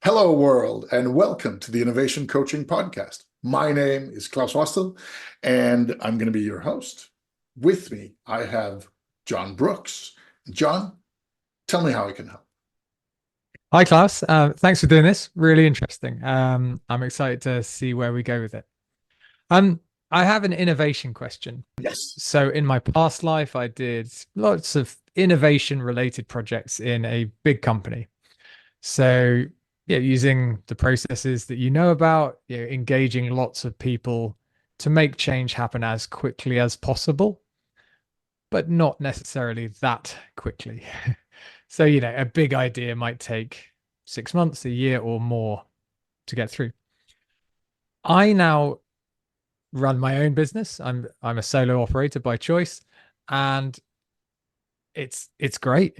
Hello, world, and welcome to the Innovation Coaching Podcast. My name is Klaus Wastel, and I'm going to be your host. With me, I have John Brooks. John, tell me how I can help. Hi, Klaus. Thanks for doing this. Really interesting. I'm excited to see where we go with it. Um, I have an innovation question. Yes. So, in my past life, I did lots of innovation related projects in a big company. So, yeah, using the processes that you know about, engaging lots of people to make change happen as quickly as possible, but not necessarily that quickly. So, a big idea might take 6 months, a year, or more to get through. I now run my own business. I'm a solo operator by choice, and it's great.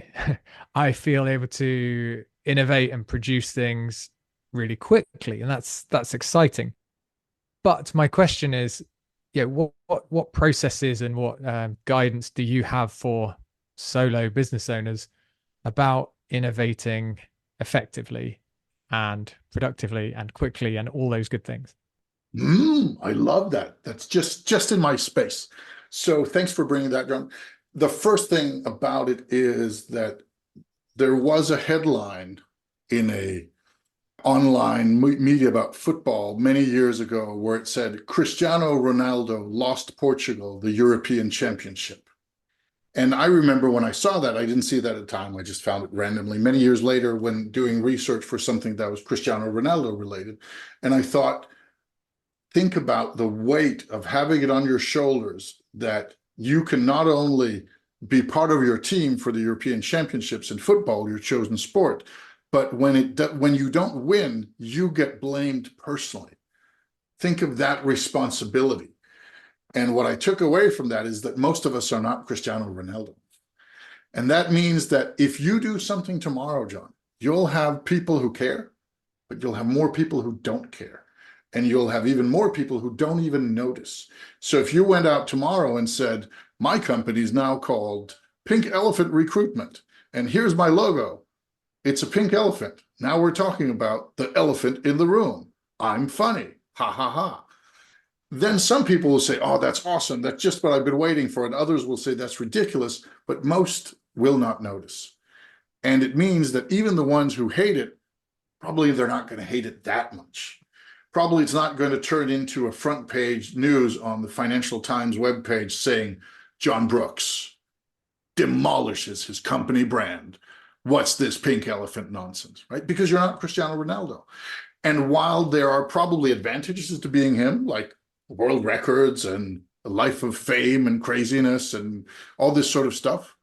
I feel able to innovate and produce things really quickly, and that's exciting. But my question is, what processes and what guidance do you have for solo business owners about innovating effectively and productively and quickly and all those good things? I love that. That's just in my space. So thanks for bringing that, John. The first thing about it is that there was a headline in a online media about football many years ago where it said Cristiano Ronaldo lost Portugal the European Championship. And I remember when I saw that, I didn't see that at the time. I just found it randomly many years later when doing research for something that was Cristiano Ronaldo related. And I thought, think about the weight of having it on your shoulders that you can not only be part of your team for the European Championships in football, your chosen sport, but when you don't win, you get blamed personally. Think of that responsibility. And what I took away from that is that most of us are not Cristiano Ronaldo. And that means that if you do something tomorrow, John, you'll have people who care, but you'll have more people who don't care. And you'll have even more people who don't even notice. So if you went out tomorrow and said, my company is now called Pink Elephant Recruitment, and here's my logo. It's a pink elephant. Now we're talking about the elephant in the room. I'm funny. Ha ha ha. Then some people will say, oh, that's awesome. That's just what I've been waiting for. And others will say that's ridiculous, but most will not notice. And it means that even the ones who hate it, probably they're not going to hate it that much. Probably it's not going to turn into a front page news on the Financial Times webpage saying John Brooks demolishes his company brand. What's this pink elephant nonsense, right? Because you're not Cristiano Ronaldo. And while there are probably advantages to being him, like world records and a life of fame and craziness and all this sort of stuff,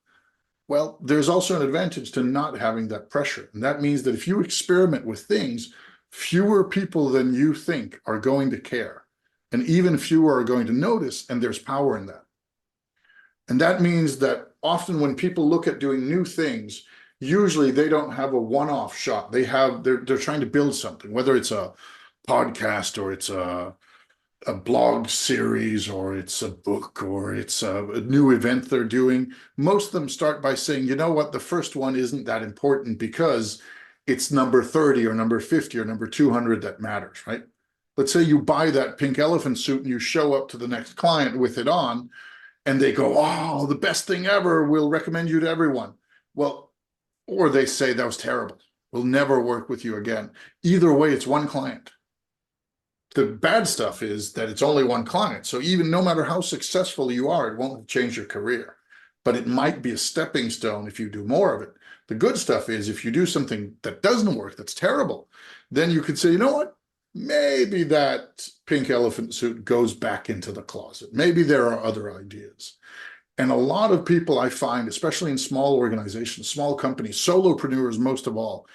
well, there's also an advantage to not having that pressure. And that means that if you experiment with things, fewer people than you think are going to care. And even fewer are going to notice, and there's power in that. And that means that often when people look at doing new things, usually they don't have a one-off shot. They're trying to build something, whether it's a podcast or it's a blog series or it's a book or it's a new event they're doing. Most of them start by saying, you know what, the first one isn't that important because it's number 30 or number 50 or number 200 that matters, right? Let's say you buy that pink elephant suit and you show up to the next client with it on and they go, oh, the best thing ever. We'll recommend you to everyone. Well, or they say that was terrible. We'll never work with you again. Either way, it's one client. The bad stuff is that it's only one client. So even no matter how successful you are, it won't change your career. But it might be a stepping stone if you do more of it. The good stuff is if you do something that doesn't work, that's terrible, then you could say, you know what? Maybe that pink elephant suit goes back into the closet. Maybe there are other ideas. And a lot of people I find, especially in small organizations, small companies, solopreneurs most of all,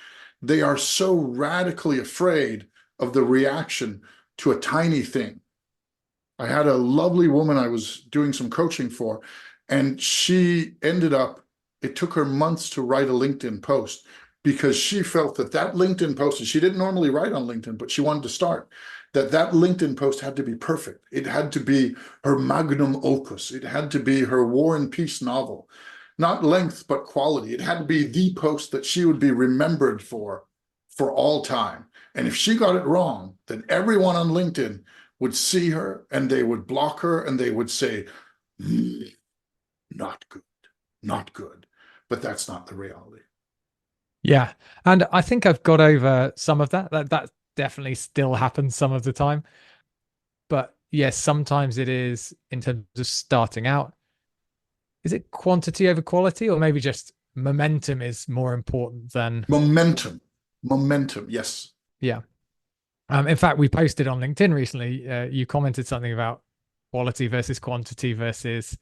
they are so radically afraid of the reaction to a tiny thing. I had a lovely woman I was doing some coaching for, and she ended up, it took her months to write a LinkedIn post because she felt that that LinkedIn post, and she didn't normally write on LinkedIn, but she wanted to start, that LinkedIn post had to be perfect. It had to be her magnum opus. It had to be her War and Peace novel, not length, but quality. It had to be the post that she would be remembered for for all time. And if she got it wrong, then everyone on LinkedIn would see her and they would block her and they would say, not good, not good. But that's not the reality. Yeah. And I think I've got over some of that. That definitely still happens some of the time. But yes, sometimes it is in terms of starting out. Is it quantity over quality, or maybe just momentum is more important than Momentum, momentum, yes. yeah. In fact, we posted on LinkedIn recently. You commented something about quality versus quantity versus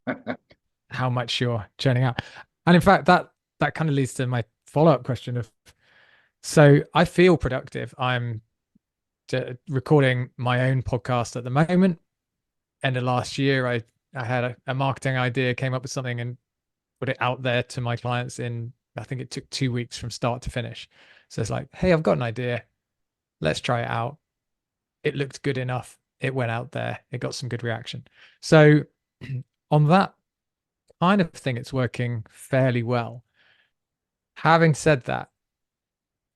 how much you're churning out. And in fact, that kind of leads to my follow-up question of, so I feel productive. I'm recording my own podcast at the moment. End of last year, I had a marketing idea, came up with something and put it out there to my clients in, I think it took 2 weeks from start to finish. So it's like, hey, I've got an idea. Let's try it out. It looked good enough. It went out there. It got some good reaction. So on that kind of thing, it's working fairly well. Having said that,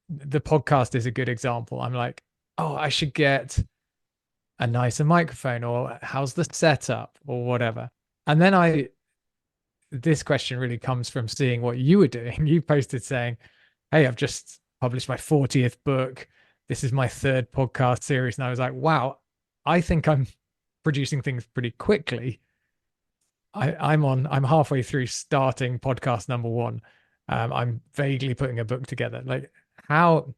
the podcast is a good example. I'm like, oh, I should get a nicer microphone, or how's the setup, or whatever. And then this question really comes from seeing what you were doing. You posted saying, hey, I've just published my 40th book. This is my third podcast series. And I was like, wow, I think I'm producing things pretty quickly. I'm halfway through starting podcast number one. I'm vaguely putting a book together. Like, how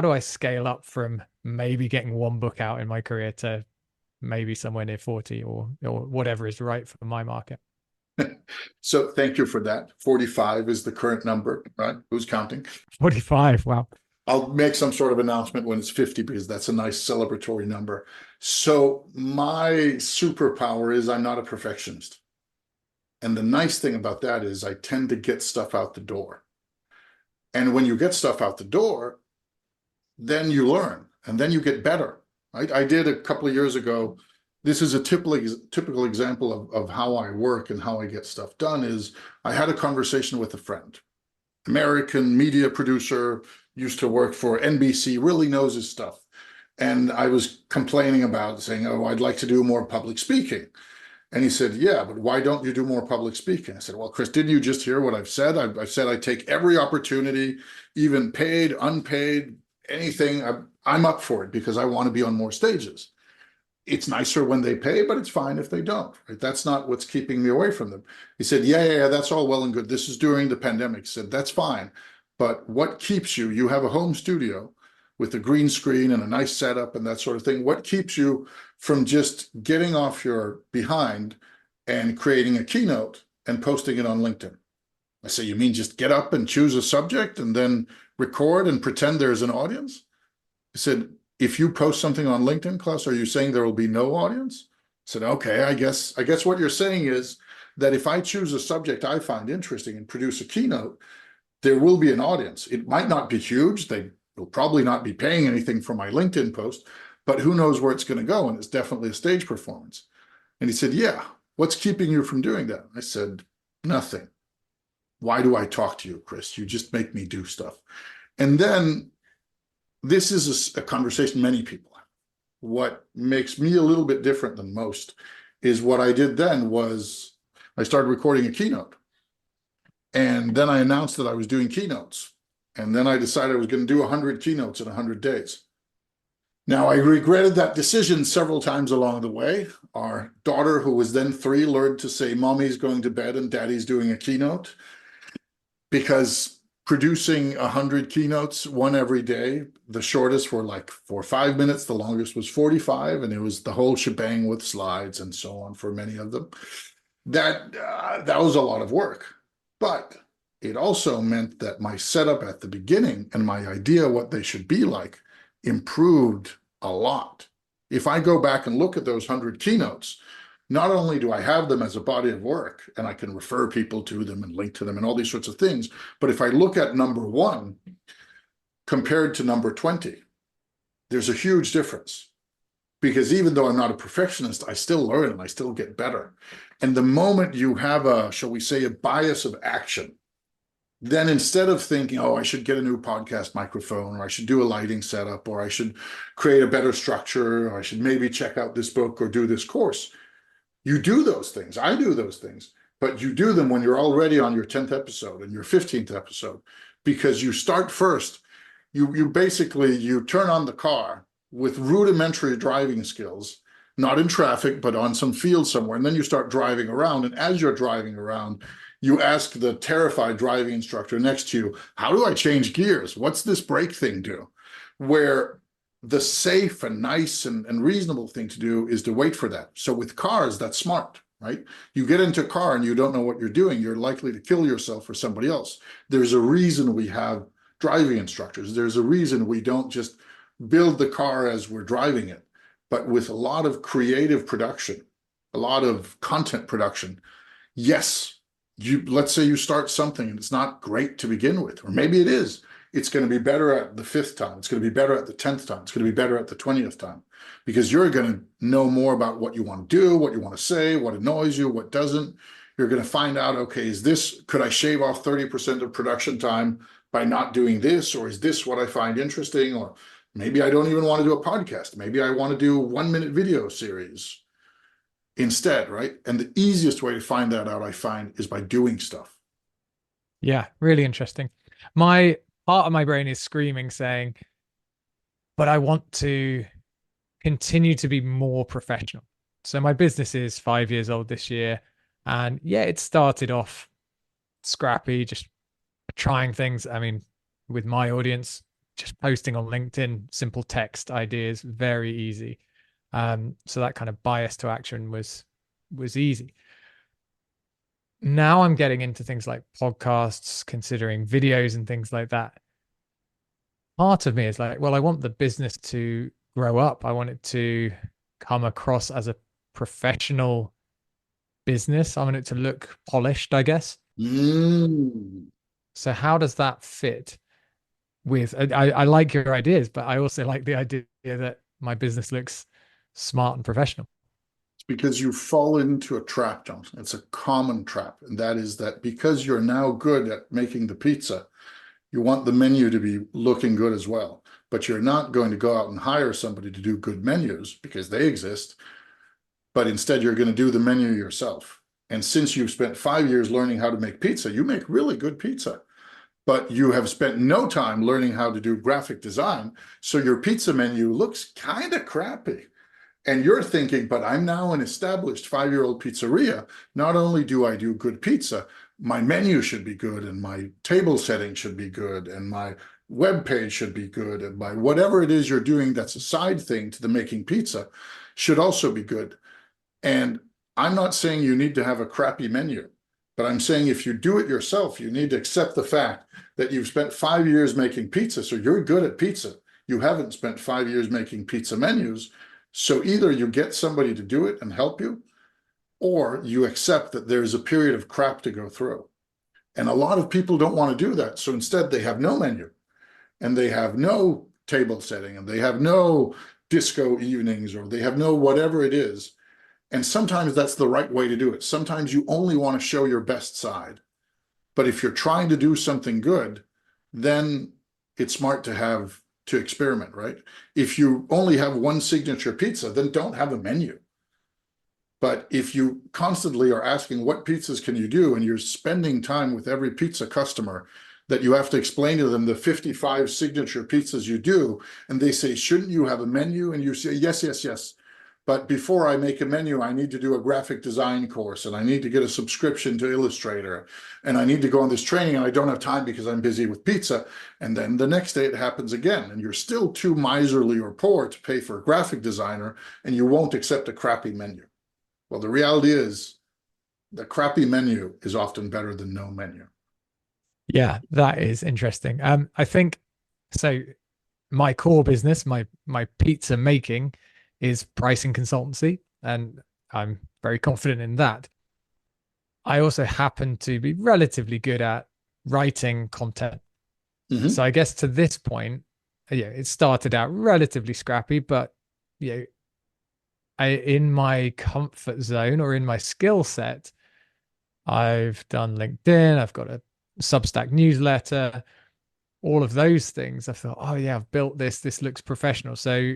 do I scale up from maybe getting one book out in my career to maybe somewhere near 40 or whatever is right for my market? So thank you for that. 45 is the current number, right? Who's counting? 45. Wow. I'll make some sort of announcement when it's 50 because that's a nice celebratory number. So my superpower is I'm not a perfectionist. And the nice thing about that is I tend to get stuff out the door. And when you get stuff out the door, then you learn and then you get better. I did a couple of years ago. This is a typical example of how I work and how I get stuff done is I had a conversation with a friend, American media producer, used to work for NBC, really knows his stuff. And I was complaining about saying, oh, I'd like to do more public speaking. And he said, yeah, but why don't you do more public speaking? I said, well, Chris, didn't you just hear what I've said? I've said I take every opportunity, even paid, unpaid, anything. I'm up for it because I want to be on more stages. It's nicer when they pay, but it's fine if they don't. Right? That's not what's keeping me away from them. He said, yeah, that's all well and good. This is during the pandemic. He said, that's fine. But what keeps you? You have a home studio with a green screen and a nice setup and that sort of thing. What keeps you from just getting off your behind and creating a keynote and posting it on LinkedIn? I say, you mean just get up and choose a subject and then record and pretend there's an audience? He said, if you post something on LinkedIn, Klaus, are you saying there will be no audience? I said, okay, I guess what you're saying is that if I choose a subject I find interesting and produce a keynote, there will be an audience. It might not be huge. They will probably not be paying anything for my LinkedIn post, but who knows where it's going to go? And it's definitely a stage performance. And he said, yeah, what's keeping you from doing that? I said, nothing. Why do I talk to you, Chris? You just make me do stuff. And then this is a conversation many people have. What makes me a little bit different than most is what I did then was I started recording a keynote. And then I announced that I was doing keynotes. And then I decided I was going to do 100 keynotes in 100 days. Now, I regretted that decision several times along the way. Our daughter, who was then 3, learned to say, Mommy's going to bed and Daddy's doing a keynote. Because producing 100 keynotes, one every day, the shortest were like 4 or 5 minutes, the longest was 45, and it was the whole shebang with slides and so on for many of them. That was a lot of work. But it also meant that my setup at the beginning and my idea what they should be like improved a lot. If I go back and look at those 100 keynotes, not only do I have them as a body of work and I can refer people to them and link to them and all these sorts of things, but if I look at number 1 compared to number 20, there's a huge difference. Because even though I'm not a perfectionist, I still learn and I still get better. And the moment you have a, shall we say, a bias of action, then instead of thinking, oh, I should get a new podcast microphone, or I should do a lighting setup, or I should create a better structure, or I should maybe check out this book or do this course, you do those things. I do those things, but you do them when you're already on your 10th episode and your 15th episode, because you start first. You basically, you turn on the car with rudimentary driving skills, not in traffic, but on some field somewhere. And then you start driving around. And as you're driving around, you ask the terrified driving instructor next to you, how do I change gears? What's this brake thing do? Where the safe and nice and reasonable thing to do is to wait for that. So with cars, that's smart, right? You get into a car and you don't know what you're doing, you're likely to kill yourself or somebody else. There's a reason we have driving instructors. There's a reason we don't just build the car as we're driving it, but with a lot of creative production, a lot of content production. Yes, let's say you start something and it's not great to begin with, or maybe it is. It's going to be better at the 5th time. It's going to be better at the 10th time. It's going to be better at the 20th time, because you're going to know more about what you want to do, what you want to say, what annoys you, what doesn't. You're going to find out, okay, could I shave off 30% of production time by not doing this? Or is this what I find interesting? Or maybe I don't even want to do a podcast. Maybe I want to do 1-minute video series instead, right? And the easiest way to find that out, I find, is by doing stuff. Yeah, really interesting. My part of my brain is screaming, saying, but I want to continue to be more professional. So my business is 5 years old this year. And yeah, it started off scrappy, just trying things. I mean, with my audience, just posting on LinkedIn, simple text ideas, very easy. So that kind of bias to action was easy. Now I'm getting into things like podcasts, considering videos and things like that. Part of me is like, well, I want the business to grow up. I want it to come across as a professional business. I want it to look polished, I guess. Mm. So how does that fit with, I like your ideas, but I also like the idea that my business looks smart and professional. Because you fall into a trap, John. It's a common trap. And that is that because you're now good at making the pizza, you want the menu to be looking good as well. But you're not going to go out and hire somebody to do good menus because they exist. But instead, you're going to do the menu yourself. And since you've spent 5 years learning how to make pizza, you make really good pizza. But you have spent no time learning how to do graphic design. So your pizza menu looks kind of crappy. And you're thinking, but I'm now an established 5-year-old pizzeria. Not only do I do good pizza, my menu should be good, and my table setting should be good, and my web page should be good, and my whatever it is you're doing that's a side thing to the making pizza should also be good. And I'm not saying you need to have a crappy menu, but I'm saying if you do it yourself, you need to accept the fact that you've spent 5 years making pizza, so you're good at pizza. You haven't spent 5 years making pizza menus. So either you get somebody to do it and help you, or you accept that there's a period of crap to go through. And a lot of people don't want to do that. So instead, they have no menu, and they have no table setting, and they have no disco evenings, or they have no whatever it is. And sometimes that's the right way to do it. Sometimes you only want to show your best side. But if you're trying to do something good, then it's smart to experiment, right? If you only have one signature pizza, then don't have a menu. But if you constantly are asking what pizzas can you do, and you're spending time with every pizza customer that you have to explain to them the 55 signature pizzas you do, and they say, shouldn't you have a menu? And you say, yes, yes, yes. But before I make a menu, I need to do a graphic design course, and I need to get a subscription to Illustrator, and I need to go on this training, and I don't have time because I'm busy with pizza. And then the next day it happens again, and you're still too miserly or poor to pay for a graphic designer, and you won't accept a crappy menu. Well, the reality is the crappy menu is often better than no menu. Yeah, that is interesting. I think so. My core business, my pizza making, is pricing consultancy, and I'm very confident in that. I also happen to be relatively good at writing content. Mm-hmm. So I guess to this point, yeah, it started out relatively scrappy, but you know, in my comfort zone or in my skill set, I've done LinkedIn, I've got a Substack newsletter, all of those things. I thought, oh yeah, I've built this. This looks professional. So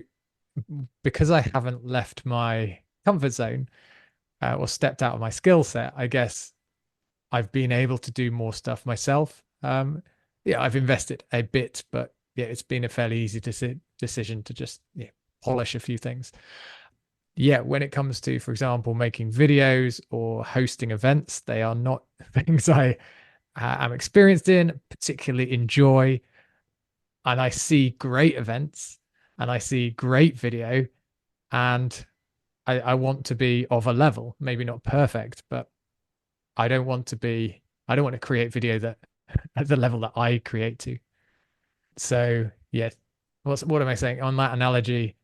because I haven't left my comfort zone or stepped out of my skill set, I guess I've been able to do more stuff myself. Yeah, I've invested a bit, but yeah, it's been a fairly easy decision to just polish a few things. Yeah, when it comes to, for example, making videos or hosting events, they are not things I am experienced in, particularly enjoy. And I see great events and I see great video, and I want to be of a level, maybe not perfect, but I don't want to create video that at the level that I create to. So yeah, what am I saying? On that analogy,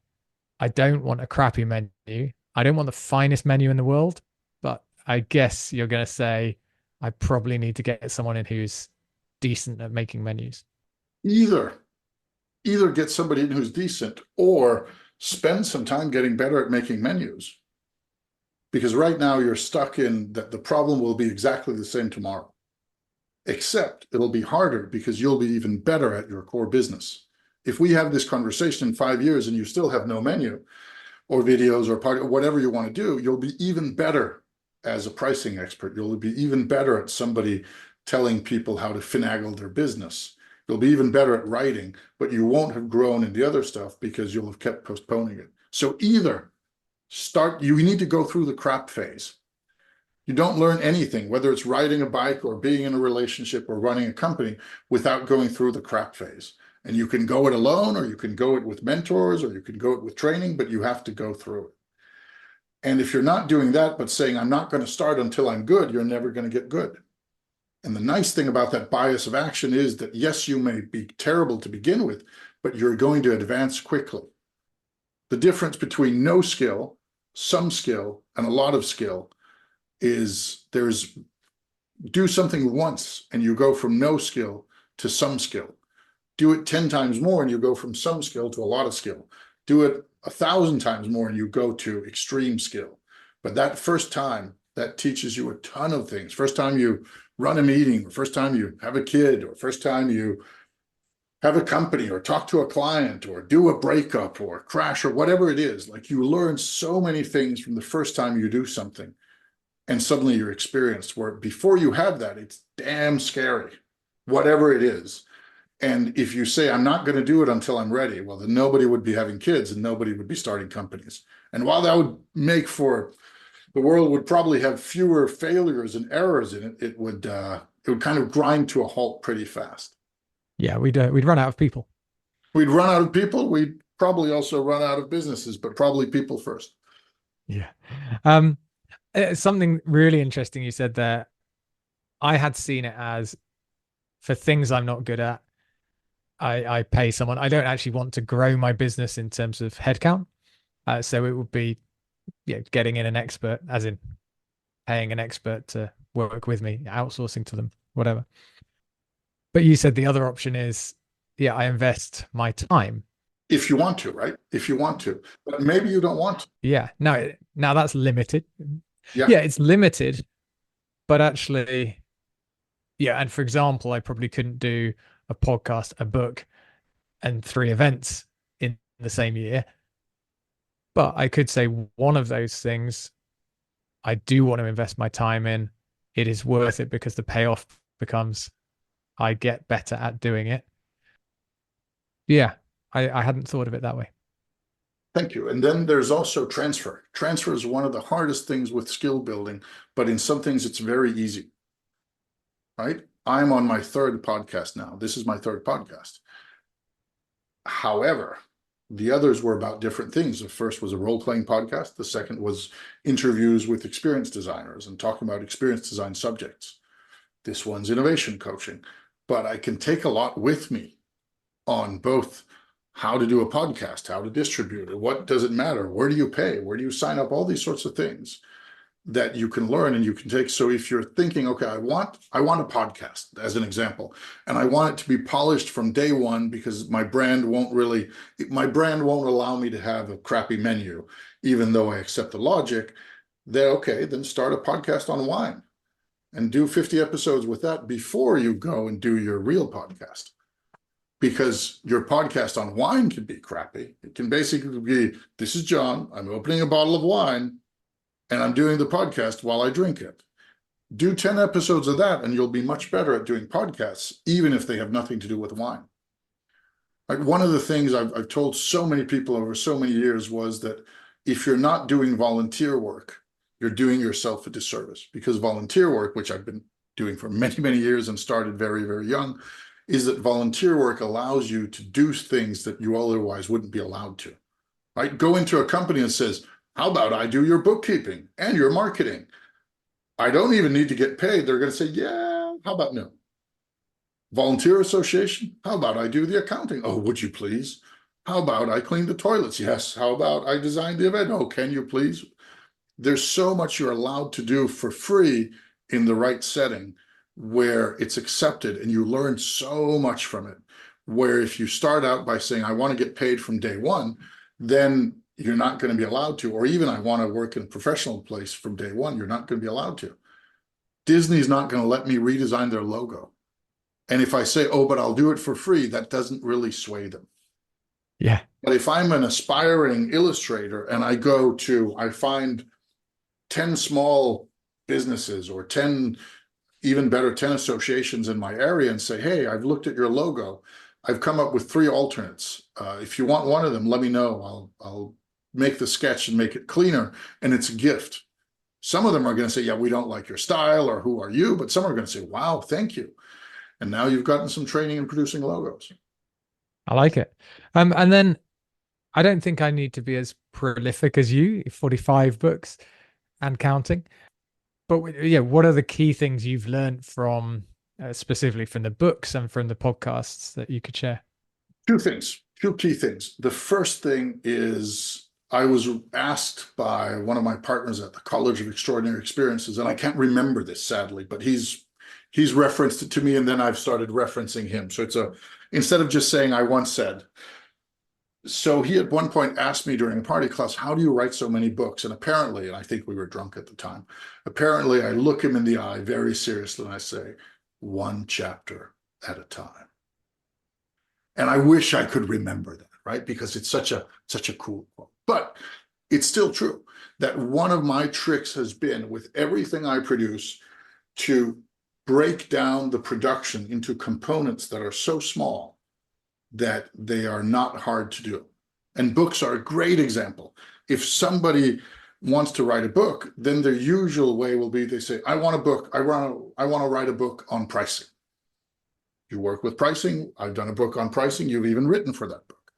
I don't want a crappy menu. I don't want the finest menu in the world, but I guess you're going to say I probably need to get someone in who's decent at making menus. Either get somebody in who's decent, or spend some time getting better at making menus. Because right now you're stuck in that the problem will be exactly the same tomorrow, except it'll be harder because you'll be even better at your core business. If we have this conversation in 5 years and you still have no menu or videos or part, whatever you want to do, you'll be even better as a pricing expert. You'll be even better at somebody telling people how to finagle their business. You'll be even better at writing, but you won't have grown in the other stuff because you'll have kept postponing it. So either you need to go through the crap phase. You don't learn anything, whether it's riding a bike or being in a relationship or running a company, without going through the crap phase. And you can go it alone, or you can go it with mentors, or you can go it with training, but you have to go through it. And if you're not doing that, but saying, I'm not going to start until I'm good, you're never going to get good. And the nice thing about that bias of action is that, yes, you may be terrible to begin with, but you're going to advance quickly. The difference between no skill, some skill, and a lot of skill is do something once and you go from no skill to some skill. Do it 10 times more and you go from some skill to a lot of skill. Do it 1,000 times more and you go to extreme skill. But that first time, that teaches you a ton of things. First time you run a meeting, or first time you have a kid, or first time you have a company, or talk to a client, or do a breakup, or crash, or whatever it is. Like, you learn so many things from the first time you do something, and suddenly you're experienced, where before you have that, it's damn scary, whatever it is. And if you say, I'm not going to do it until I'm ready, well, then nobody would be having kids and nobody would be starting companies. And while that would make for, the world would probably have fewer failures and errors in it, it would kind of grind to a halt pretty fast. Yeah, we'd run out of people. We'd run out of people. We'd probably also run out of businesses, but probably people first. Yeah. Something really interesting you said there. I had seen it as, for things I'm not good at, I pay someone. I don't actually want to grow my business in terms of headcount. So it would be getting in an expert, as in paying an expert to work with me, outsourcing to them, whatever. But you said the other option is, I invest my time. If you want to, right? If you want to, but maybe you don't want to. Yeah. Now that's limited. Yeah. Yeah, it's limited, but actually, and for example, I probably couldn't do a podcast, a book, and 3 events in the same year. But I could say one of those things I do want to invest my time in. It is worth it because the payoff becomes I get better at doing it. Yeah, I hadn't thought of it that way. Thank you. And then there's also transfer. Transfer is one of the hardest things with skill building, but in some things it's very easy, right? I'm on my 3rd podcast now. This is my 3rd podcast. However, the others were about different things. The first was a role-playing podcast. The second was interviews with experienced designers and talking about experience design subjects. This one's innovation coaching. But I can take a lot with me on both how to do a podcast, how to distribute it, what does it matter, where do you pay, where do you sign up, all these sorts of things that you can learn and you can take. So if you're thinking, okay, I want a podcast as an example, and I want it to be polished from day one because my brand won't allow me to have a crappy menu, even though I accept the logic, then start a podcast on wine. and do 50 episodes with that before you go and do your real podcast. Because your podcast on wine can be crappy. It can basically be, this is John, I'm opening a bottle of wine, and I'm doing the podcast while I drink it. Do 10 episodes of that, and you'll be much better at doing podcasts, even if they have nothing to do with wine. Like, one of the things I've told so many people over so many years was that if you're not doing volunteer work, you're doing yourself a disservice, because volunteer work, which I've been doing for many, many years and started very, very young, is that volunteer work allows you to do things that you otherwise wouldn't be allowed to, right? Go into a company and says, how about I do your bookkeeping and your marketing? I don't even need to get paid. They're going to say, yeah, how about no? Volunteer association, how about I do the accounting? Oh, would you please? How about I clean the toilets? Yes. How about I design the event? Oh, can you please? There's so much you're allowed to do for free in the right setting where it's accepted, and you learn so much from it. Where if you start out by saying, I want to get paid from day one, then you're not going to be allowed to. Or even, I want to work in a professional place from day one, you're not going to be allowed to. Disney's not going to let me redesign their logo. And if I say, oh, but I'll do it for free, that doesn't really sway them. Yeah. But if I'm an aspiring illustrator and I find 10 small businesses or 10, even better, 10 associations in my area and say, hey, I've looked at your logo. I've come up with 3 alternates. If you want one of them, let me know. I'll make the sketch and make it cleaner. And it's a gift. Some of them are going to say, yeah, we don't like your style, or who are you? But some are going to say, wow, thank you. And now you've gotten some training in producing logos. I like it. And then I don't think I need to be as prolific as you, 45 books and counting. But yeah, what are the key things you've learned from specifically from the books and from the podcasts that you could share? 2 things, 2 key things. The first thing is, I was asked by one of my partners at the College of Extraordinary Experiences, and I can't remember this sadly, but he's referenced it to me, and then I've started referencing him. So instead of just saying I once said. So he at one point asked me during a party class, how do you write so many books? And apparently, and I think we were drunk at the time, apparently I look him in the eye very seriously and I say, 1 chapter at a time. And I wish I could remember that, right? Because it's such a cool quote. But it's still true that one of my tricks has been, with everything I produce, to break down the production into components that are so small that they are not hard to do. And books are a great example. If somebody wants to write a book, then their usual way will be, they say, I want a book. I want to write a book on pricing. You work with pricing. I've done a book on pricing. You've even written for that book,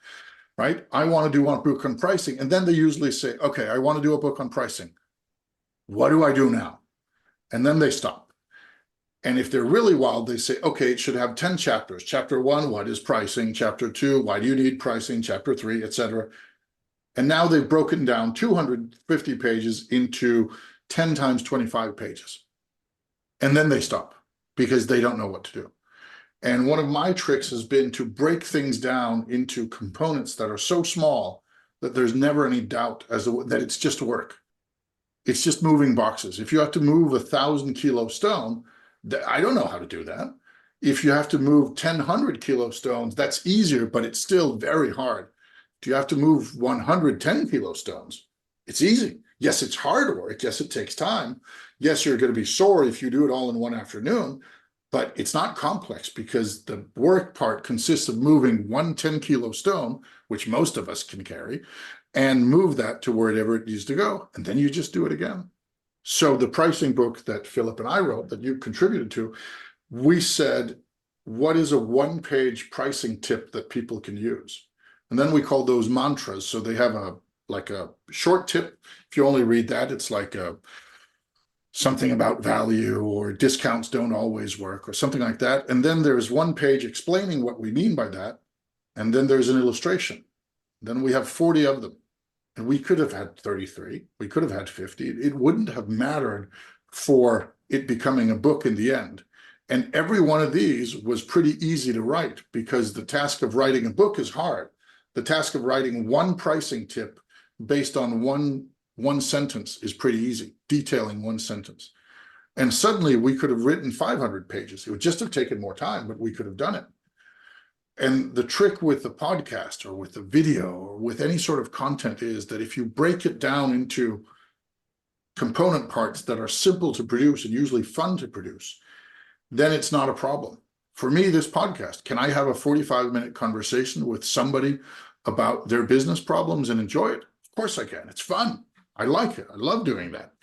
right? I want to do a book on pricing. And then they usually say, okay, I want to do a book on pricing. What do I do now? And then they stop. And if they're really wild, they say, okay, it should have 10 chapters. Chapter 1, what is pricing? Chapter 2, why do you need pricing? Chapter 3, etc. And now they've broken down 250 pages into 10 times 25 pages. And then they stop because they don't know what to do. And one of my tricks has been to break things down into components that are so small that there's never any doubt that it's just work. It's just moving boxes. If you have to move 1,000-kilo stone, I don't know how to do that. If you have to move 1,000-kilo stones, that's easier, but it's still very hard. If you have to move 110-kilo stones, it's easy. Yes, it's hard work. Yes, it takes time. Yes, you're going to be sore if you do it all in one afternoon, but it's not complex, because the work part consists of moving 110-kilo stone, which most of us can carry, and move that to wherever it needs to go. And then you just do it again. So the pricing book that Philip and I wrote, that you contributed to, we said, what is a 1-page pricing tip that people can use? And then we called those mantras. So they have a short tip. If you only read that, it's like something about value, or discounts don't always work, or something like that. And then there's 1 page explaining what we mean by that. And then there's an illustration. Then we have 40 of them. And we could have had 33, we could have had 50. It wouldn't have mattered for it becoming a book in the end. And every one of these was pretty easy to write, because the task of writing a book is hard. The task of writing 1 pricing tip based on one sentence is pretty easy, detailing 1 sentence. And suddenly we could have written 500 pages. It would just have taken more time, but we could have done it. And the trick with the podcast or with the video or with any sort of content is that if you break it down into component parts that are simple to produce and usually fun to produce, then it's not a problem. For me, this podcast, can I have a 45-minute conversation with somebody about their business problems and enjoy it? Of course I can. It's fun. I like it. I love doing that.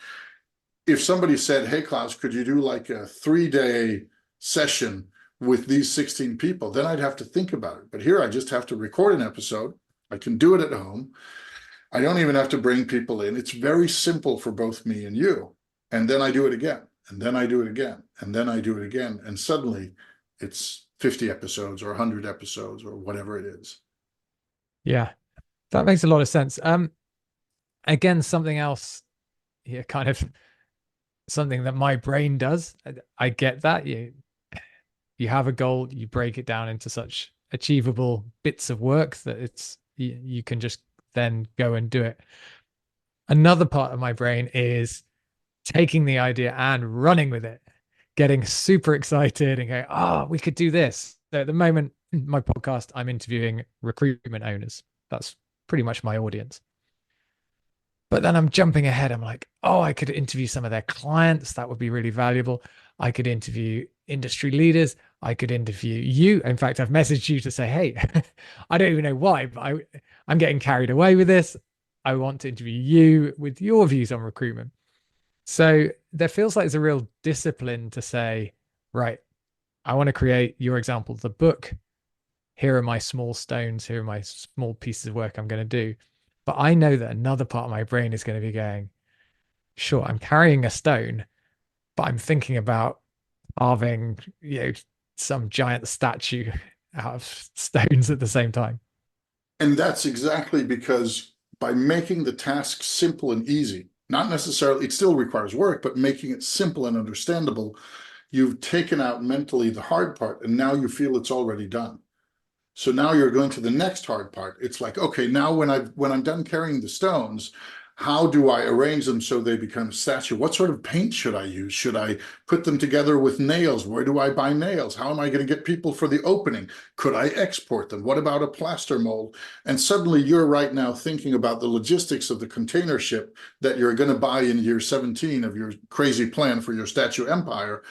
If somebody said, hey, Klaus, could you do like a 3-day session with these 16 people, then I'd have to think about it. But here I just have to record an episode. I can do it at home. I don't even have to bring people in. It's very simple for both me and you. And then I do it again. And then I do it again. And then I do it again. And suddenly it's 50 episodes or 100 episodes or whatever it is. Yeah, that makes a lot of sense. Again, something else here, kind of something that my brain does. I get that. You have a goal, you break it down into such achievable bits of work that you can just then go and do it. Another part of my brain is taking the idea and running with it, getting super excited and going, oh, we could do this. So at the moment, my podcast, I'm interviewing recruitment owners. That's pretty much my audience. But then I'm jumping ahead. I'm like, oh, I could interview some of their clients. That would be really valuable. I could interview industry leaders. I could interview you. In fact, I've messaged you to say, hey, I don't even know why, but I'm getting carried away with this. I want to interview you with your views on recruitment. So there feels like there's a real discipline to say, right, I want to create your example, the book. Here are my small stones. Here are my small pieces of work I'm going to do. But I know that another part of my brain is going to be going, sure, I'm carrying a stone, but I'm thinking about carving, some giant statue out of stones at the same time. And that's exactly because by making the task simple and easy, not necessarily, it still requires work, but making it simple and understandable, you've taken out mentally the hard part, and now you feel it's already done. So now you're going to the next hard part. It's like, okay, now when I'm done carrying the stones, how do I arrange them so they become a statue? What sort of paint should I use? Should I put them together with nails? Where do I buy nails? How am I going to get people for the opening? Could I export them? What about a plaster mold? And suddenly you're right now thinking about the logistics of the container ship that you're going to buy in year 17 of your crazy plan for your statue empire.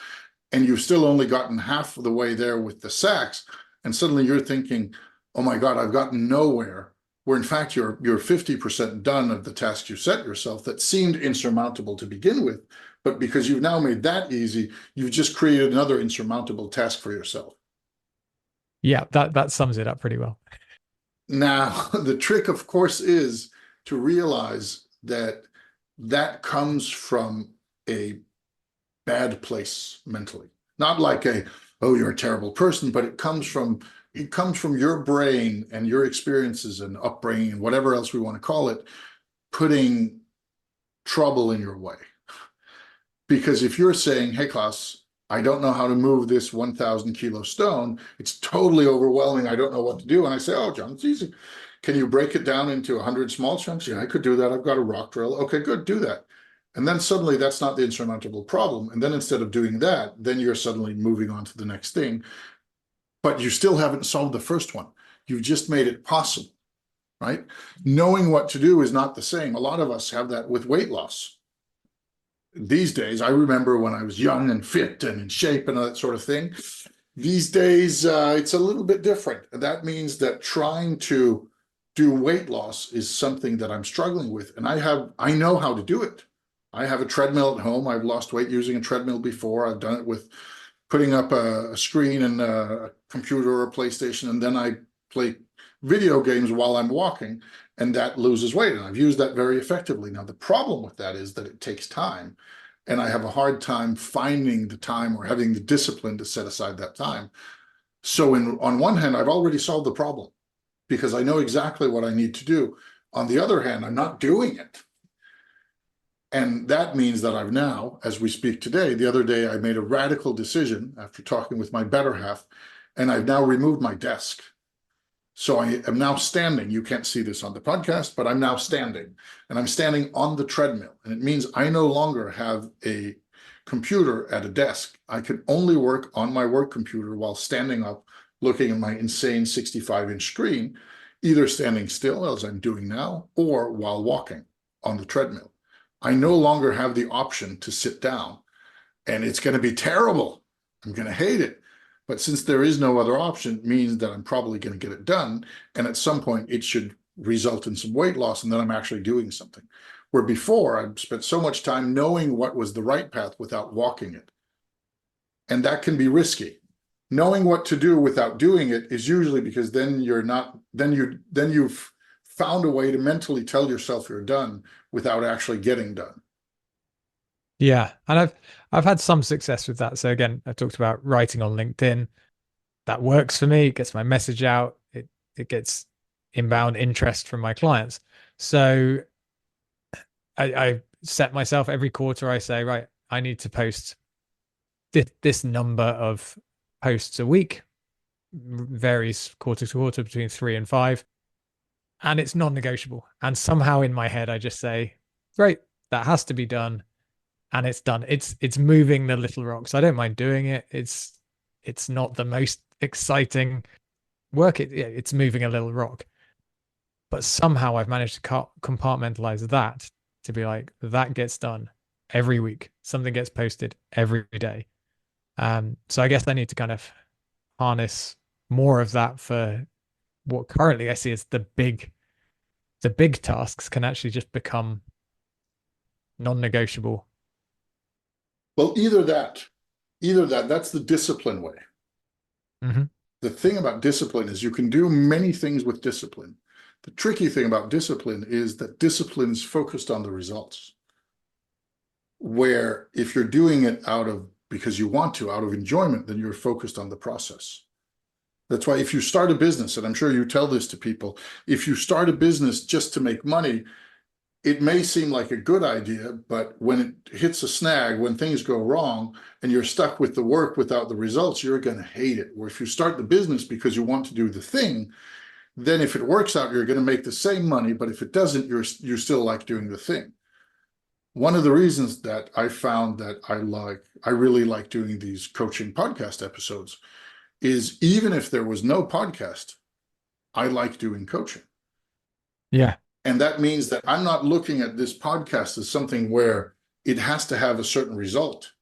And you've still only gotten half of the way there with the sacks. And suddenly you're thinking, oh my God, I've gotten nowhere. Where in fact you're 50% done of the task you set yourself that seemed insurmountable to begin with. But because you've now made that easy, you've just created another insurmountable task for yourself. Yeah, that sums it up pretty well. Now, the trick, of course, is to realize that that comes from a bad place mentally. Not like oh, you're a terrible person, but it comes from your brain and your experiences and upbringing and whatever else we want to call it, putting trouble in your way. Because if you're saying, hey, Klaus, I don't know how to move this 1,000 kilo stone, it's totally overwhelming, I don't know what to do. And I say, oh, John, it's easy. Can you break it down into 100 small chunks? Yeah, I could do that. I've got a rock drill. Okay, good, do that. And then suddenly that's not the insurmountable problem. And then instead of doing that, then you're suddenly moving on to the next thing. But you still haven't solved the first one. You've just made it possible, right? Knowing what to do is not the same. A lot of us have that with weight loss. These days, I remember when I was young and fit and in shape and that sort of thing. These days, it's a little bit different. That means that trying to do weight loss is something that I'm struggling with. And I know how to do it. I have a treadmill at home. I've lost weight using a treadmill before. I've done it with putting up a screen and a computer or a PlayStation, and then I play video games while I'm walking, and that loses weight. And I've used that very effectively. Now, the problem with that is that it takes time, and I have a hard time finding the time or having the discipline to set aside that time. So on one hand, I've already solved the problem because I know exactly what I need to do. On the other hand, I'm not doing it. And that means that I've now, as we speak today, the other day I made a radical decision after talking with my better half, and I've now removed my desk. So I am now standing. You can't see this on the podcast, but I'm now standing, and I'm standing on the treadmill. And it means I no longer have a computer at a desk. I can only work on my work computer while standing up, looking at my insane 65-inch screen, either standing still, as I'm doing now, or while walking on the treadmill. I no longer have the option to sit down, and it's going to be terrible. I'm going to hate it. But since there is no other option, it means that I'm probably going to get it done. And at some point, it should result in some weight loss, and then I'm actually doing something. Where before, I'd spent so much time knowing what was the right path without walking it. And that can be risky. Knowing what to do without doing it is usually because then you've found a way to mentally tell yourself you're done without actually getting done. Yeah. And I've had some success with that. So again, I talked about writing on LinkedIn. That works for me. It gets my message out. It gets inbound interest from my clients. So I set myself every quarter, I say, right, I need to post this number of posts a week, varies quarter to quarter between 3 and 5, and it's non-negotiable. And somehow in my head, I just say, great, that has to be done, and it's done. It's moving the little rocks. I don't mind doing it. It's not the most exciting work. It's moving a little rock, but somehow I've managed to compartmentalize that to be like, that gets done every week. Something gets posted every day. So I guess I need to kind of harness more of that for what currently I see as the big tasks can actually just become non-negotiable. Well, either that's the discipline way. Mm-hmm. The thing about discipline is you can do many things with discipline. The tricky thing about discipline is that discipline is focused on the results. Where if you're doing it because you want to, out of enjoyment, then you're focused on the process. That's why if you start a business, and I'm sure you tell this to people, if you start a business just to make money, it may seem like a good idea, but when it hits a snag, when things go wrong, and you're stuck with the work without the results, you're going to hate it. Where if you start the business because you want to do the thing, then if it works out, you're going to make the same money, but if it doesn't, you still like doing the thing. One of the reasons that I found that I really like doing these coaching podcast episodes is even if there was no podcast, I like doing coaching. Yeah. And that means that I'm not looking at this podcast as something where it has to have a certain result.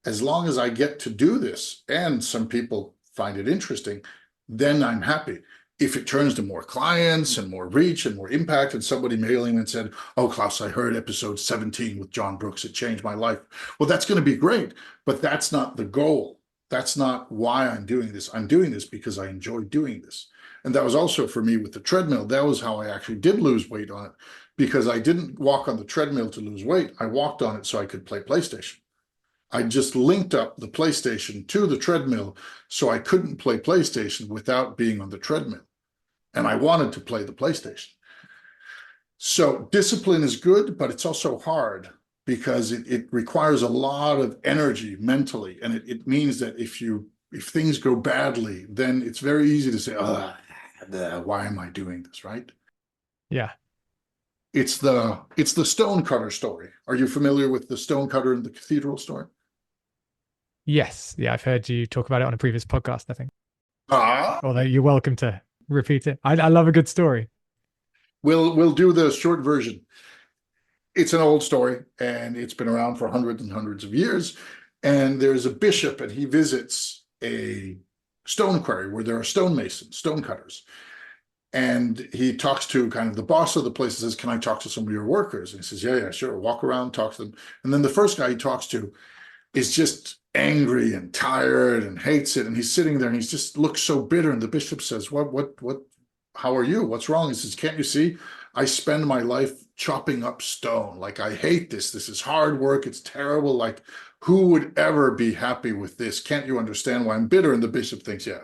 As long as I get to do this and some people find it interesting, then I'm happy. If it turns to more clients and more reach and more impact, and somebody mailing and said, oh, Klaus, I heard episode 17 with John Brooks, it changed my life. Well, that's going to be great, but that's not the goal. That's not why I'm doing this. I'm doing this because I enjoy doing this. And that was also for me with the treadmill. That was how I actually did lose weight on it, because I didn't walk on the treadmill to lose weight. I walked on it so I could play PlayStation. I just linked up the PlayStation to the treadmill so I couldn't play PlayStation without being on the treadmill. And I wanted to play the PlayStation. So discipline is good, but it's also hard because it requires a lot of energy mentally. And it means that if things go badly, then it's very easy to say, oh, why am I doing this, right? Yeah. It's the stonecutter story. Are you familiar with the stonecutter in the cathedral story? Yes. Yeah, I've heard you talk about it on a previous podcast, I think. Ah, Although you're welcome to repeat it. I love a good story. we'll do the short version. It's an old story, and it's been around for hundreds and hundreds of years. And there's a bishop, and he visits a stone quarry where there are stonemasons, stonecutters. And he talks to kind of the boss of the place and says, can I talk to some of your workers? And he says, yeah, sure. Walk around, talk to them. And then the first guy he talks to is just angry and tired and hates it. And he's sitting there and he just looks so bitter. And the bishop says, how are you? What's wrong? He says, can't you see? I spend my life chopping up stone. Like, I hate this. This is hard work. It's terrible. Like, who would ever be happy with this? Can't you understand why I'm bitter? And the bishop thinks, yeah,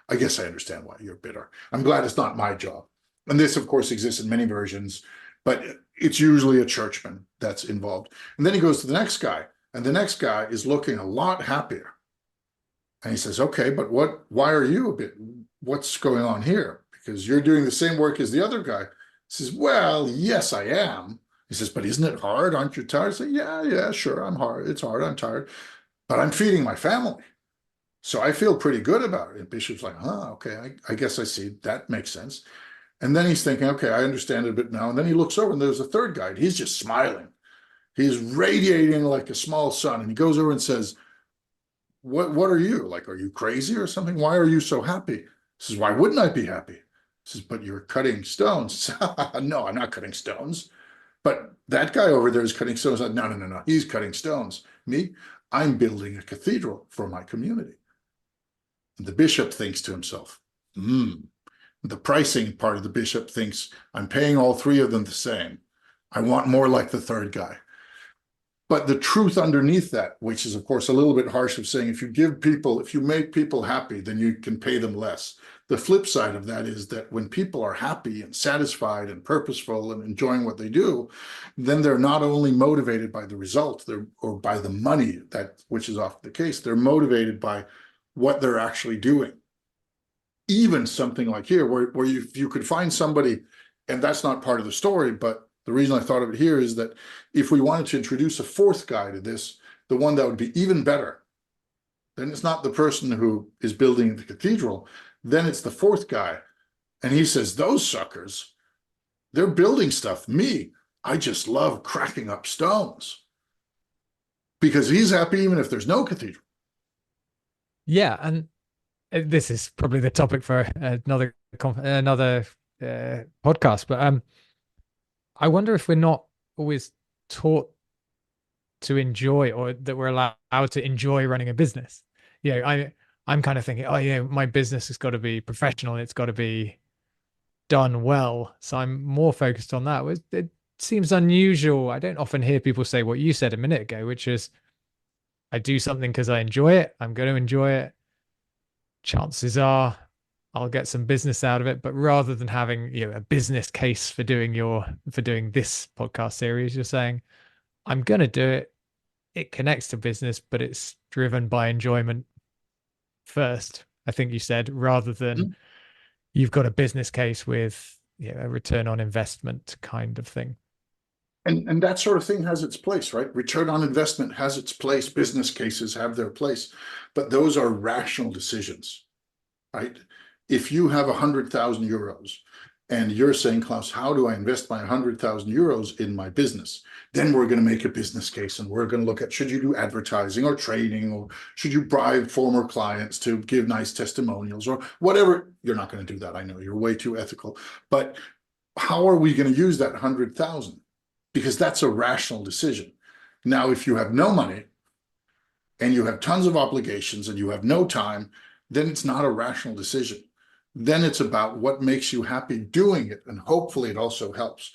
I guess I understand why you're bitter. I'm glad it's not my job. And this, of course, exists in many versions, but it's usually a churchman that's involved. And then he goes to the next guy, and the next guy is looking a lot happier. And he says, okay, but why are you what's going on here? Because you're doing the same work as the other guy. He says, well, yes, I am. He He says, but isn't it hard? Aren't you tired? I say, yeah, sure, I'm hard. It's hard. I'm tired, but I'm feeding my family. So I feel pretty good about it. And Bishop's like, okay, I guess I see. That makes sense. And then he's thinking, okay, I understand it a bit now. And then he looks over and there's a third guy. And he's just smiling. He's radiating like a small sun. And he goes over and says, what are you? Like, are you crazy or something? Why are you so happy? He says, why wouldn't I be happy? He says, but you're cutting stones. No, I'm not cutting stones. But that guy over there is cutting stones. No. He's cutting stones. Me, I'm building a cathedral for my community. And the bishop thinks to himself, the pricing part of the bishop thinks, I'm paying all three of them the same. I want more like the third guy. But the truth underneath that, which is, of course, a little bit harsh of saying, if you make people happy, then you can pay them less. The flip side of that is that when people are happy and satisfied and purposeful and enjoying what they do, then they're not only motivated by the result or by the money, which is often the case, they're motivated by what they're actually doing. Even something like here, where you could find somebody, and that's not part of the story, but the reason I thought of it here is that if we wanted to introduce a fourth guy to this, the one that would be even better, then it's not the person who is building the cathedral, then it's the fourth guy. And he says, those suckers, they're building stuff. Me, I just love cracking up stones. Because he's happy even if there's no cathedral. Yeah, and this is probably the topic for another podcast, but I wonder if we're not always taught to enjoy, or that we're allowed to enjoy running a business. I'm kind of thinking, oh yeah, my business has got to be professional, it's got to be done well. So I'm more focused on that. It seems unusual. I don't often hear people say what you said a minute ago, which is, I do something because I enjoy it. I'm going to enjoy it. Chances are I'll get some business out of it. But rather than having, a business case for doing this podcast series, you're saying, I'm going to do it. It connects to business, but it's driven by enjoyment first, I think you said, rather than you've got a business case with a return on investment kind of thing. And that sort of thing has its place, right? Return on investment has its place. Business cases have their place, but those are rational decisions, right? If you have 100,000 euros and you're saying, Klaus, how do I invest my 100,000 euros in my business? Then we're going to make a business case and we're going to look at, should you do advertising or training, or should you bribe former clients to give nice testimonials or whatever? You're not going to do that. I know you're way too ethical, but how are we going to use that 100,000? Because that's a rational decision. Now, if you have no money and you have tons of obligations and you have no time, then it's not a rational decision. Then it's about what makes you happy doing it. And hopefully it also helps.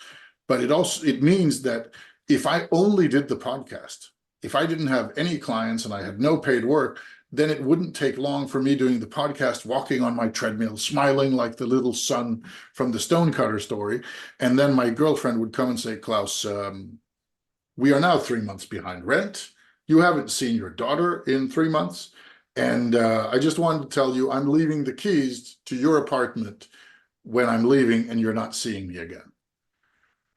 But it means that if I only did the podcast, if I didn't have any clients and I had no paid work, then it wouldn't take long for me doing the podcast, walking on my treadmill, smiling like the little son from the stonecutter story. And then my girlfriend would come and say, Klaus, we are now 3 months behind rent. You haven't seen your daughter in 3 months. And I just wanted to tell you, I'm leaving the keys to your apartment when I'm leaving and you're not seeing me again.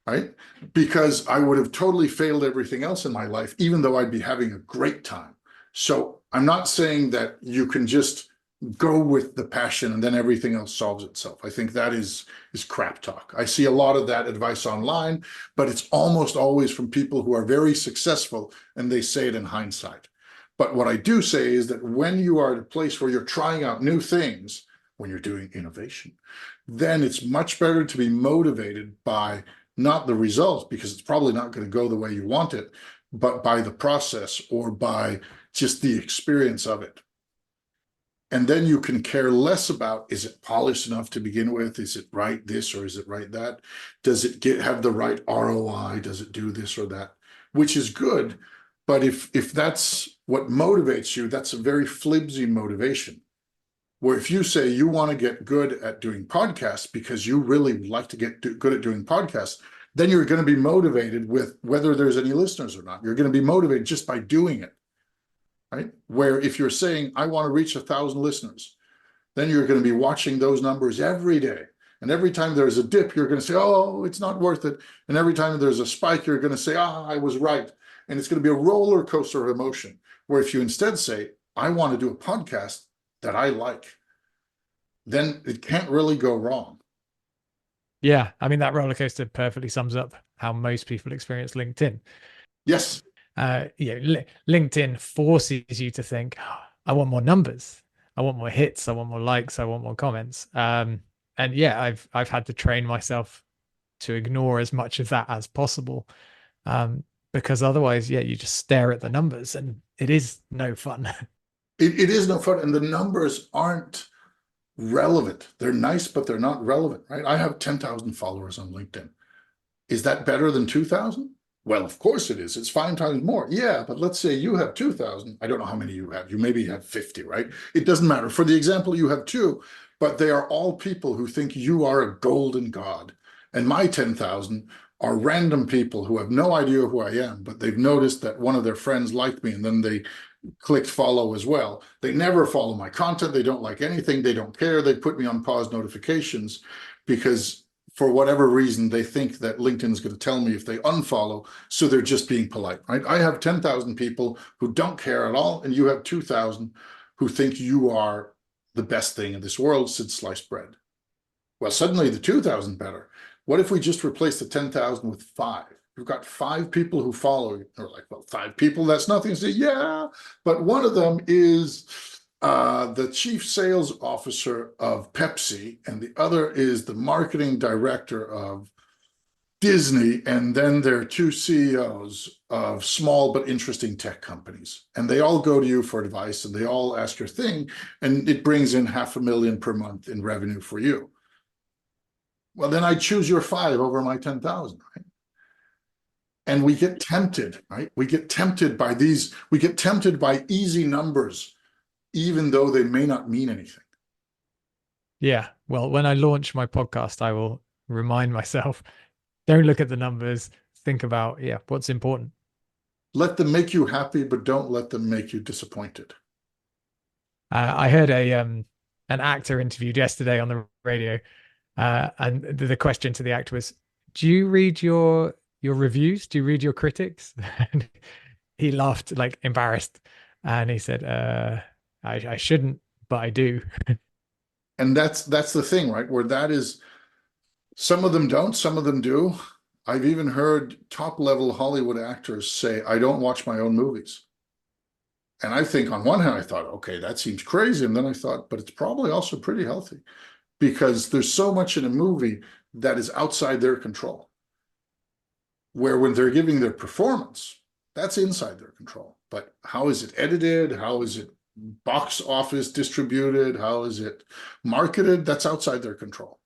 Right? Because I would have totally failed everything else in my life, even though I'd be having a great time. So I'm not saying that you can just go with the passion and then everything else solves itself. I think that is crap talk. I see a lot of that advice online, but it's almost always from people who are very successful and they say it in hindsight. But what I do say is that when you are at a place where you're trying out new things, when you're doing innovation, then it's much better to be motivated by not the results, because it's probably not going to go the way you want it, but by the process or by just the experience of it. And then you can care less about, is it polished enough to begin with? Is it right this or is it right that? Does it have the right ROI? Does it do this or that? Which is good. But if that's what motivates you, that's a very flimsy motivation. Where if you say you want to get good at doing podcasts because you really like to get good at doing podcasts, then you're going to be motivated with whether there's any listeners or not. You're going to be motivated just by doing it. Right? Where if you're saying, I want to reach 1,000 listeners, then you're going to be watching those numbers every day. And every time there's a dip, you're going to say, oh, it's not worth it. And every time there's a spike, you're going to say, ah, I was right. And it's going to be a roller coaster of emotion. Where if you instead say, I want to do a podcast that I like, then it can't really go wrong. Yeah, I mean that roller coaster perfectly sums up how most people experience LinkedIn. Yes. LinkedIn forces you to think, "Oh, I want more numbers, I want more hits, I want more likes, I want more comments." And yeah, I've had to train myself to ignore as much of that as possible, because otherwise, yeah, you just stare at the numbers, and it is no fun. It is no fun, and the numbers aren't relevant. They're nice, but they're not relevant, right? I have 10,000 followers on LinkedIn. Is that better than 2,000? Well, of course it is. It's 5 times more. Yeah, but let's say you have 2,000. I don't know how many you have. You maybe have 50, right? It doesn't matter. For the example, you have two, but they are all people who think you are a golden god. And my 10,000 are random people who have no idea who I am, but they've noticed that one of their friends liked me and then they clicked follow as well. They never follow my content. They don't like anything. They don't care. They put me on pause notifications because for whatever reason, they think that LinkedIn is going to tell me if they unfollow. So they're just being polite, right? I have 10,000 people who don't care at all. And you have 2,000 who think you are the best thing in this world since sliced bread. Well, suddenly the 2,000 better. What if we just replace the 10,000 with 5? You've got 5 people who follow you. They're like, well, 5 people, that's nothing. Say, yeah, but one of them is the chief sales officer of Pepsi, and the other is the marketing director of Disney, and then there are 2 CEOs of small but interesting tech companies. And they all go to you for advice, and they all ask your thing, and it brings in $500,000 per month in revenue for you. Well, then I choose your 5 over my 10,000, right? And we get tempted, right? We get tempted by these, we get tempted by easy numbers, even though they may not mean anything. Yeah, well, when I launch my podcast, I will remind myself, don't look at the numbers, think about, yeah, what's important. Let them make you happy, but don't let them make you disappointed. I heard an actor interviewed yesterday on the radio, and the question to the actor was, "Do you read your reviews? Do you read your critics?" And he laughed like embarrassed, and he said, I shouldn't, but I do." And that's the thing, right? Where that is, some of them don't, some of them do. I've even heard top level Hollywood actors say, I don't watch my own movies. And I think on one hand, I thought, okay, that seems crazy. And then I thought, but it's probably also pretty healthy because there's so much in a movie that is outside their control. Where when they're giving their performance, that's inside their control. But how is it edited? How is it box office distributed? How is it marketed? That's outside their control.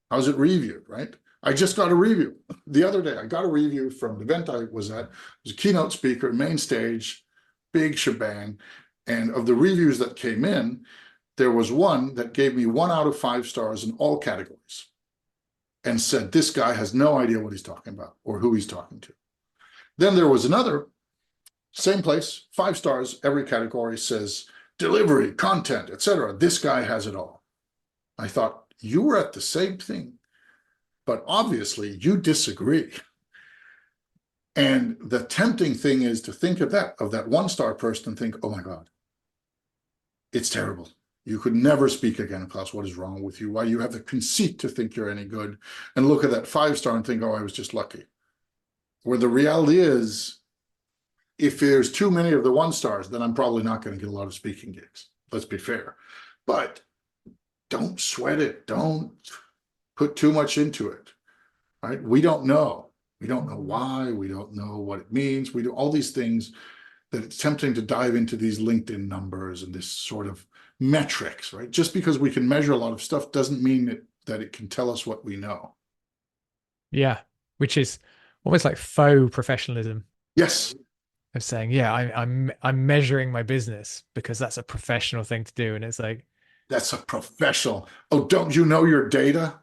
How's it reviewed, right? I just got a review the other day. I got a review from the event I was at. I was a keynote speaker, main stage, big shebang. And of the reviews that came in, there was one that gave me 1 out of 5 stars in all categories and said, this guy has no idea what he's talking about or who he's talking to. Then there was another, same place, 5 stars, every category, says delivery, content, etc. This guy has it all. I thought, you were at the same thing, but obviously you disagree. And the tempting thing is to think of that 1-star person and think, oh my God, it's terrible. You could never speak again, Klaus. What is wrong with you? Why you have the conceit to think you're any good? And look at that 5-star and think, oh, I was just lucky. Where the reality is, if there's too many of the 1-stars, then I'm probably not going to get a lot of speaking gigs. Let's be fair. But don't sweat it. Don't put too much into it, right? We don't know. We don't know why. We don't know what it means. We do all these things that it's tempting to dive into these LinkedIn numbers and this sort of metrics, right? Just because we can measure a lot of stuff doesn't mean that it can tell us what we know. Yeah, which is almost like faux professionalism. Yes. Of saying, yeah, I'm measuring my business because that's a professional thing to do. And it's like, that's a professional. Oh, don't you know your data?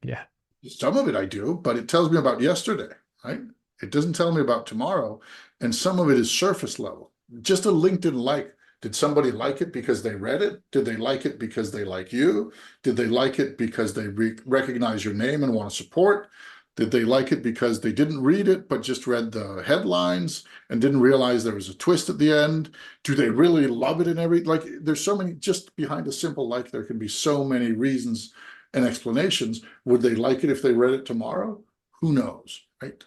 Yeah. Some of it I do, but it tells me about yesterday, right? It doesn't tell me about tomorrow. And some of it is surface level. Just a LinkedIn like Did somebody like it because they read it? Did they like it because they like you? Did they like it because they recognize your name and want to support? Did they like it because they didn't read it, but just read the headlines and didn't realize there was a twist at the end? Do they really love it in like, there's so many, just behind a simple like, there can be so many reasons and explanations. Would they like it if they read it tomorrow? Who knows, right?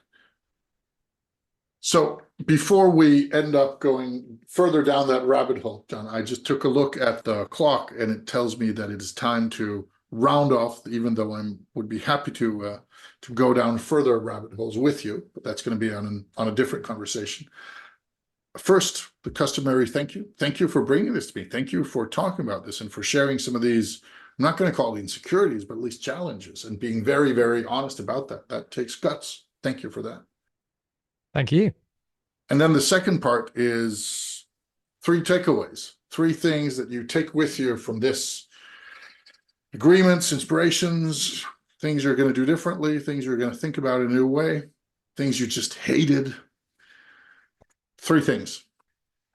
So before we end up going further down that rabbit hole, John, I just took a look at the clock and it tells me that it is time to round off, even though I would be happy to go down further rabbit holes with you, but that's going to be on a different conversation. First, the customary thank you. Thank you for bringing this to me. Thank you for talking about this and for sharing some of these, I'm not going to call it insecurities, but at least challenges, and being very, very honest about that. That takes guts. Thank you for that. Thank you. And then the second part is 3 takeaways, 3 things that you take with you from this: agreements, inspirations, things you're going to do differently, things you're going to think about in a new way, things you just hated. 3 things.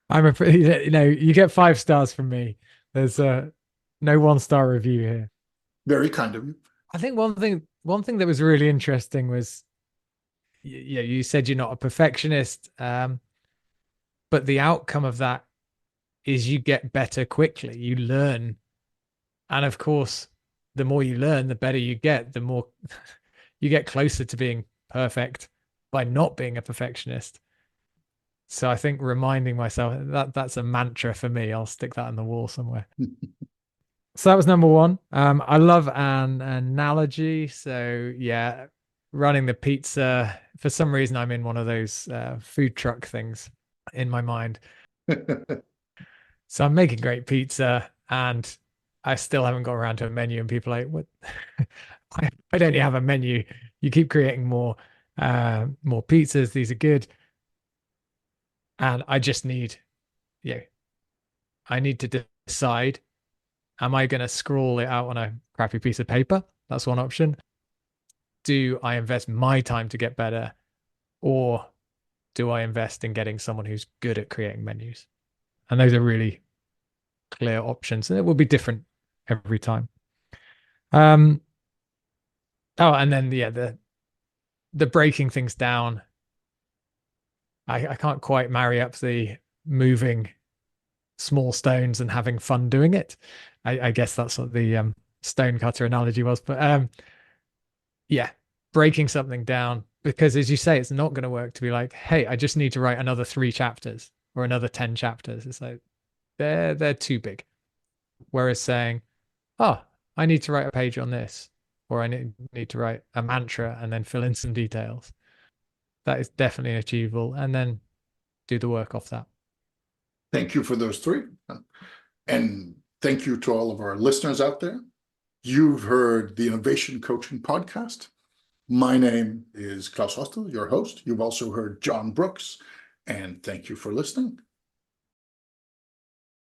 I'm afraid, you get 5 stars from me. There's no 1-star review here. Very kind of you. I think one thing that was really interesting was, you said you're not a perfectionist, but the outcome of that is you get better quickly. You learn, and of course, the more you learn, the better you get. The more you get closer to being perfect by not being a perfectionist. So I think reminding myself that's a mantra for me. I'll stick that on the wall somewhere. So that was number 1. I love an analogy. So yeah, running the pizza. For some reason, I'm in one of those food truck things in my mind. So I'm making great pizza, and I still haven't got around to a menu. And people are like, "What? I don't have a menu. You keep creating more pizzas. These are good." And I just need, I need to decide, am I going to scroll it out on a crappy piece of paper? That's one option. Do I invest my time to get better, or do I invest in getting someone who's good at creating menus? And those are really clear options, and it will be different every time. Oh, and then the breaking things down. I can't quite marry up the moving small stones and having fun doing it. I guess that's what the stonecutter analogy was. But breaking something down, because as you say, it's not going to work to be like, hey, I just need to write another 3 chapters or another 10 chapters. It's like they're too big. Whereas saying, oh, I need to write a page on this, or I need to write a mantra and then fill in some details. That is definitely achievable, and then do the work off that. Thank you for those 3. And thank you to all of our listeners out there. You've heard the Innovation Coaching Podcast. My name is Klaus Hostel, your host. You've also heard John Brooks, and thank you for listening.